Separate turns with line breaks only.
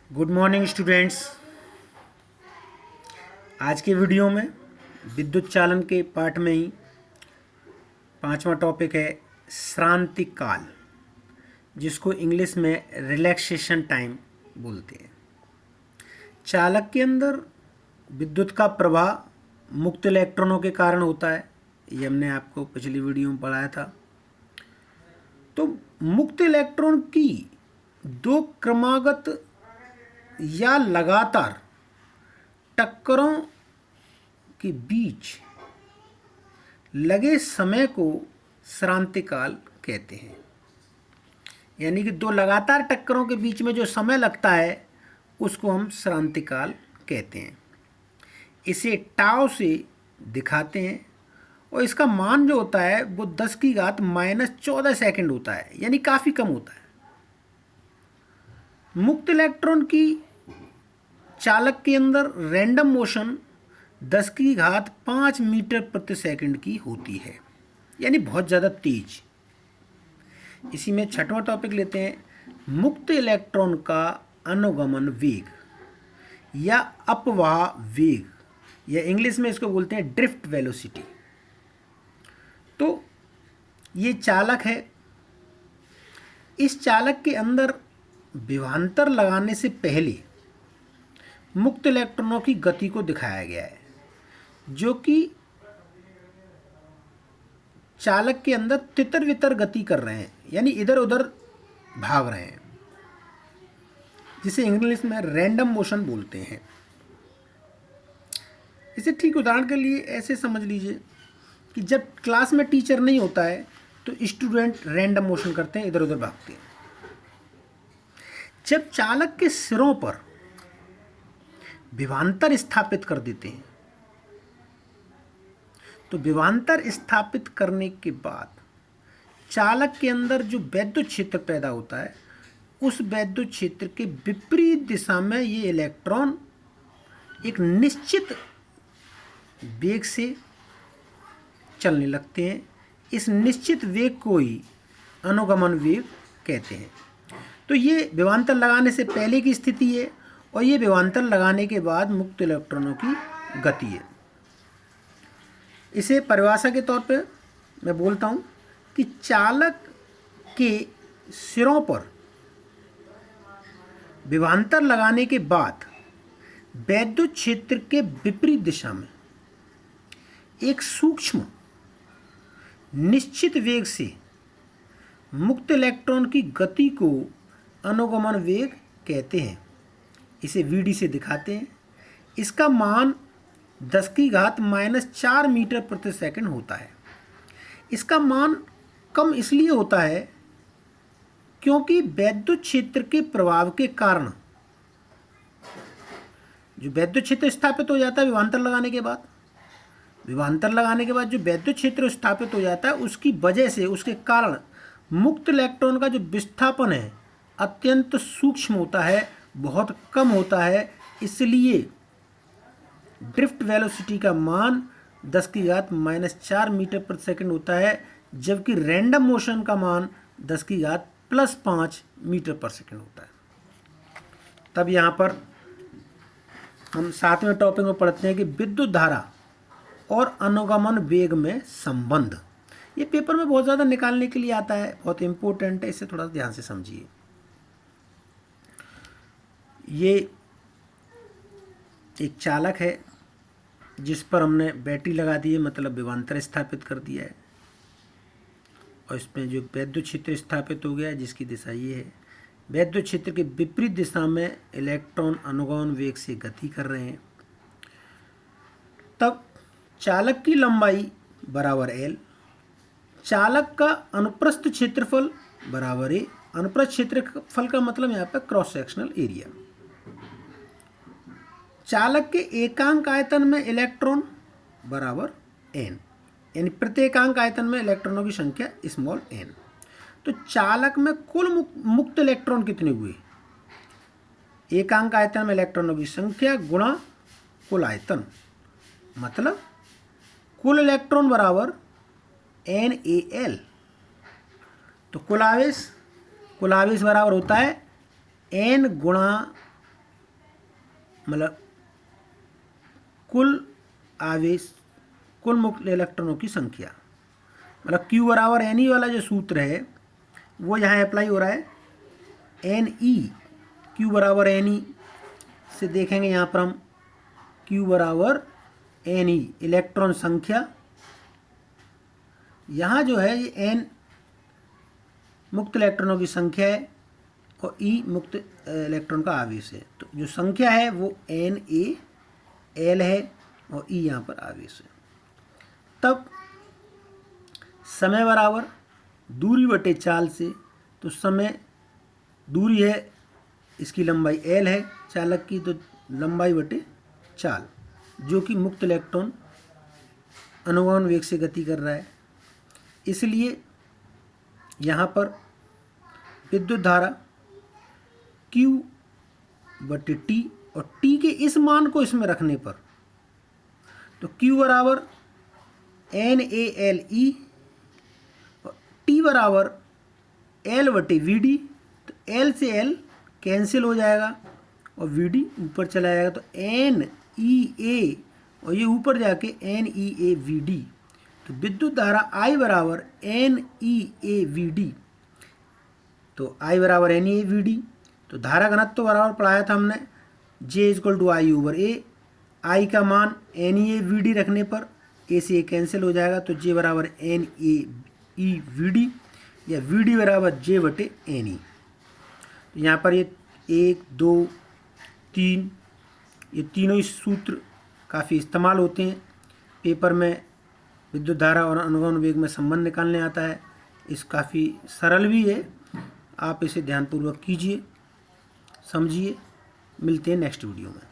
Good morning students. आज के video में विद्युत चालन के पाठ में ही पांचवा टॉपिक है श्रांति काल, जिसको इंग्लिश में रिलैक्सेशन टाइम बोलते हैं। चालक के अंदर विद्युत का प्रवाह मुक्त इलेक्ट्रॉनों के कारण होता है। ये हमने आपको पिछली वीडियो में पढ़ाया था। तो मुक्त इलेक्ट्रॉन की दो क्रमागत या लगातार टक्करों के बीच लगे समय को श्रांति काल कहते हैं। यानी कि दो लगातार टक्करों के बीच में जो समय लगता है उसको हम श्रांति काल कहते हैं। इसे टाउ से दिखाते हैं और इसका मान जो होता है वो 10⁻⁻14 सेकंड होता है, यानी काफ़ी कम होता है। मुक्त इलेक्ट्रॉन की चालक के अंदर रैंडम मोशन 10⁵5 मीटर प्रति सेकंड की होती है, यानी बहुत ज़्यादा तेज। इसी में छठवां टॉपिक लेते हैं, मुक्त इलेक्ट्रॉन का अनुगमन वेग या अपवाह वेग, या इंग्लिश में इसको बोलते हैं ड्रिफ्ट वेलोसिटी। तो ये चालक है। इस चालक के अंदर विभवांतर लगाने से पहले मुक्त इलेक्ट्रॉनों की गति को दिखाया गया है, जो कि चालक के अंदर तितर वितर गति कर रहे हैं, यानी इधर उधर भाग रहे हैं, जिसे इंग्लिश में रैंडम मोशन बोलते हैं। इसे ठीक उदाहरण के लिए ऐसे समझ लीजिए कि जब क्लास में टीचर नहीं होता है तो स्टूडेंट रैंडम मोशन करते हैं, इधर उधर भागते हैं। जब चालक के सिरों पर विभवांतर स्थापित कर देते हैं तो विभवांतर स्थापित करने के बाद चालक के अंदर जो वैद्युत क्षेत्र पैदा होता है, उस वैद्युत क्षेत्र के विपरीत दिशा में ये इलेक्ट्रॉन एक निश्चित वेग से चलने लगते हैं। इस निश्चित वेग को ही अनुगमन वेग कहते हैं। तो ये विभवांतर लगाने से पहले की स्थिति है और ये विभवांतर लगाने के बाद मुक्त इलेक्ट्रॉनों की गति है। इसे परिभाषा के तौर पे मैं बोलता हूँ कि चालक के सिरों पर विभवांतर लगाने के बाद वैद्युत क्षेत्र के विपरीत दिशा में एक सूक्ष्म निश्चित वेग से मुक्त इलेक्ट्रॉन की गति को अनुगमन वेग कहते हैं। इसे वीडी से दिखाते हैं। इसका मान 10⁻⁻4 मीटर प्रति सेकंड होता है। इसका मान कम इसलिए होता है क्योंकि वैद्युत क्षेत्र के प्रभाव के कारण जो वैद्युत क्षेत्र स्थापित हो जाता है विभवांतर लगाने के बाद, जो वैद्युत क्षेत्र स्थापित हो जाता है उसकी वजह से, उसके कारण मुक्त इलेक्ट्रॉन का जो विस्थापन है अत्यंत सूक्ष्म होता है, बहुत कम होता है। इसलिए ड्रिफ्ट वेलोसिटी का मान 10⁻⁻4 मीटर प्रति सेकंड होता है, जबकि रैंडम मोशन का मान 10⁻+5 मीटर पर सेकंड होता है। तब यहाँ पर हम सातवें टॉपिक में पढ़ते हैं कि विद्युत धारा और अनुगमन वेग में संबंध। ये पेपर में बहुत ज़्यादा निकालने के लिए आता है, बहुत इम्पोर्टेंट है, इसे थोड़ा ध्यान से समझिए। ये एक चालक है जिस पर हमने बैटरी लगा दी है, मतलब विभवांतर स्थापित कर दिया है, और इसमें जो वैद्युत क्षेत्र स्थापित हो गया है जिसकी दिशा ये है। वैद्युत क्षेत्र के विपरीत दिशा में इलेक्ट्रॉन अनुगमन वेग से गति कर रहे हैं। तब चालक की लंबाई बराबर L, चालक का अनुप्रस्थ क्षेत्रफल बराबर A। अनुप्रस्थ क्षेत्रफल का मतलब यहाँ पर क्रॉस सेक्शनल एरिया। चालक के एकांक आयतन में इलेक्ट्रॉन बराबर n, यानी प्रत्येकांक आयतन में इलेक्ट्रॉनों की संख्या स्मॉल n। तो चालक में कुल मुक्त इलेक्ट्रॉन कितने हुए? एकांक आयतन में इलेक्ट्रॉनों की संख्या गुणा कुल आयतन, मतलब कुल इलेक्ट्रॉन बराबर NaL। तो कुल आवेश बराबर होता है n गुणा मतलब कुल आवेश, कुल मुक्त इलेक्ट्रॉनों की संख्या, मतलब Q बराबर NE वाला जो सूत्र है वो यहाँ अप्लाई हो रहा है। NE, Q बराबर NE से देखेंगे यहाँ पर हम Q बराबर NE इलेक्ट्रॉन संख्या, यहाँ जो है ये N मुक्त इलेक्ट्रॉनों की संख्या है और E मुक्त इलेक्ट्रॉन का आवेश है। तो जो संख्या है वो NaL है और E यहाँ पर आवेश है। तब समय बराबर दूरी बटे चाल से, तो समय दूरी है, इसकी लंबाई L है चालक की, तो लंबाई बटे चाल, जो कि मुक्त इलेक्ट्रॉन अनुगमन वेग से गति कर रहा है। इसलिए यहाँ पर विद्युत धारा Q बटे T, और T के इस मान को इसमें रखने पर तो Q बराबर NaLe और T बराबर L बटे VD, तो L से L कैंसिल हो जाएगा और VD ऊपर चला जाएगा, तो NEA और ये ऊपर जाके NEAVD, तो विद्युत धारा I बराबर NEAVD, तो I बराबर NEAVD। तो धारा घनत्व तो बराबर पढ़ाया था हमने J equal to I over A, I का मान NEAVD रखने पर A से A कैंसिल हो जाएगा, तो J बराबर NEEVD या VD बराबर J बटे NE। तो यहाँ पर ये 1, 2, 3 ये तीनों ही सूत्र काफ़ी इस्तेमाल होते हैं पेपर में, विद्युत धारा और अनुगमन वेग में संबंध निकालने आता है। इस काफ़ी सरल भी है, आप इसे ध्यानपूर्वक कीजिए, समझिए। मिलते हैं नेक्स्ट वीडियो में।